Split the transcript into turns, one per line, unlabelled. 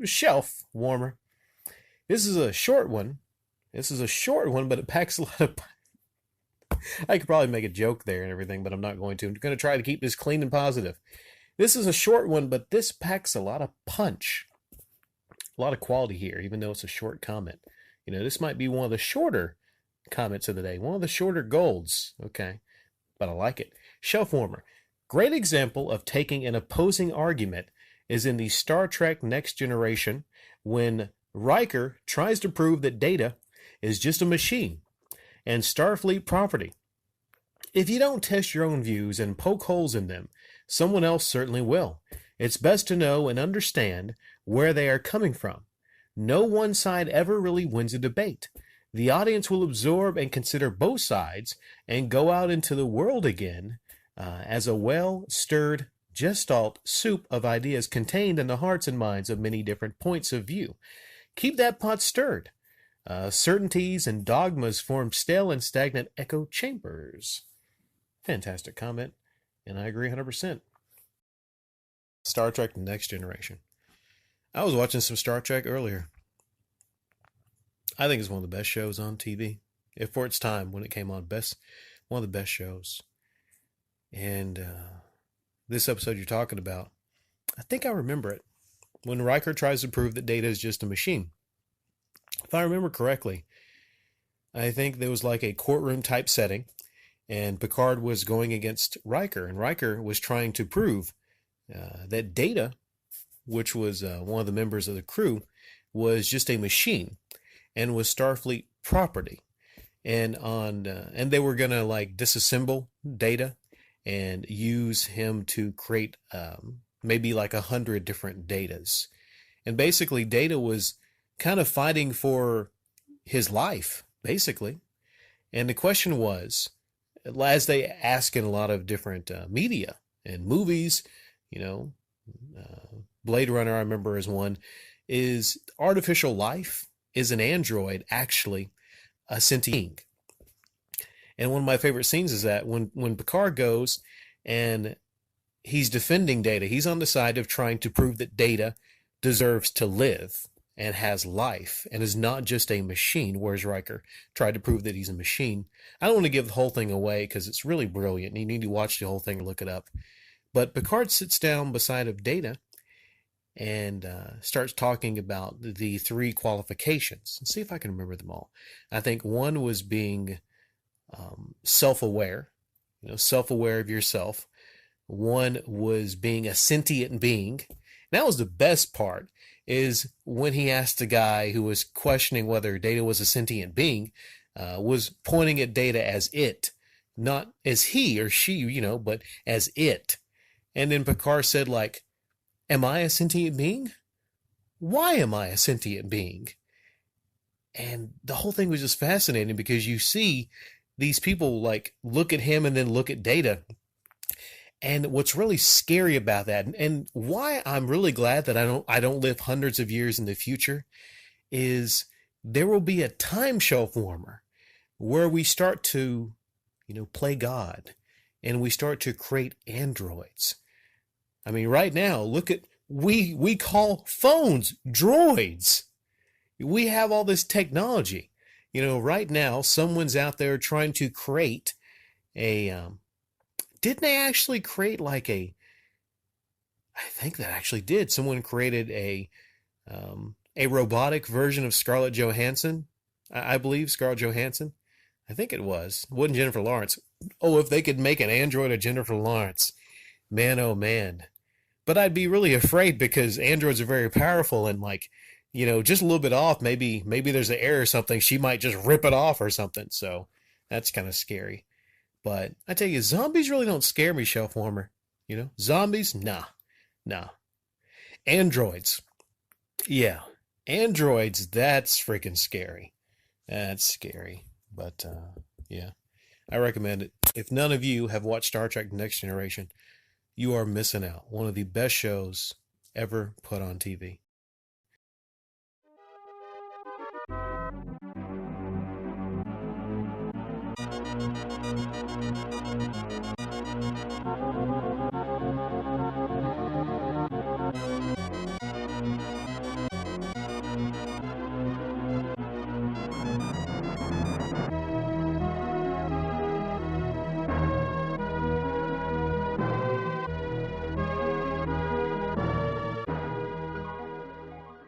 shelf warmer. This is a short one. But it packs a lot of. I could probably make a joke there and everything, but I'm not going to. I'm going to try to keep this clean and positive. This is a short one, but this packs a lot of punch. A lot of quality here, even though it's a short comment. This might be one of the shorter comments of the day, one of the shorter golds. Okay, but I like it. Shelf warmer. Great example of taking an opposing argument is in the Star Trek Next Generation when Riker tries to prove that Data is just a machine and Starfleet property. If you don't test your own views and poke holes in them, someone else certainly will. It's best to know and understand where they are coming from. No one side ever really wins a debate. The audience will absorb and consider both sides and go out into the world again as a well-stirred gestalt soup of ideas contained in the hearts and minds of many different points of view. Keep that pot stirred. Certainties and dogmas form stale and stagnant echo chambers. Fantastic comment, and I agree 100%. Star Trek Next Generation. I was watching some Star Trek earlier. I think it's one of the best shows on TV. If for its time when it came on, one of the best shows. And this episode you're talking about, I think I remember it. When Riker tries to prove that Data is just a machine. If I remember correctly, I think there was like a courtroom type setting, and Picard was going against Riker, and Riker was trying to prove that Data, which was one of the members of the crew, was just a machine and was Starfleet property. And and they were gonna like disassemble Data and use him to create maybe like 100 different Datas. And basically, Data was kind of fighting for his life, basically. And the question was, as they ask in a lot of different media and movies, Blade Runner, I remember as one, is artificial life, is an android actually a sentient being? And one of my favorite scenes is that when Picard goes and he's defending Data, he's on the side of trying to prove that Data deserves to live and has life and is not just a machine, whereas Riker tried to prove that he's a machine. I don't want to give the whole thing away because it's really brilliant and you need to watch the whole thing and look it up. But Picard sits down beside of Data and starts talking about the 3 qualifications. Let's see if I can remember them all. I think one was being self-aware, self-aware of yourself. One was being a sentient being. And that was the best part, is when he asked the guy who was questioning whether Data was a sentient being, was pointing at Data as it, not as he or she, but as it. And then Picard said, like, am I a sentient being? Why am I a sentient being? And the whole thing was just fascinating because you see these people like look at him and then look at Data. And what's really scary about that, and why I'm really glad that I don't live hundreds of years in the future, is there will be a time shelf warmer where we start to, play God, and we start to create androids. I mean, right now, look at we call phones droids. We have all this technology. Right now, someone's out there trying to create a didn't they actually create like I think that actually did. Someone created a robotic version of Scarlett Johansson. I believe Scarlett Johansson. I think it was. It wasn't Jennifer Lawrence. Oh, if they could make an android of Jennifer Lawrence. Man, oh man. But I'd be really afraid because androids are very powerful and like, just a little bit off. Maybe there's an error or something. She might just rip it off or something. So that's kind of scary. But I tell you, zombies really don't scare me, Shelf Warmer. Zombies? Nah. Androids. Yeah. Androids, that's freaking scary. That's scary. But, yeah. I recommend it. If none of you have watched Star Trek Next Generation, you are missing out. One of the best shows ever put on TV.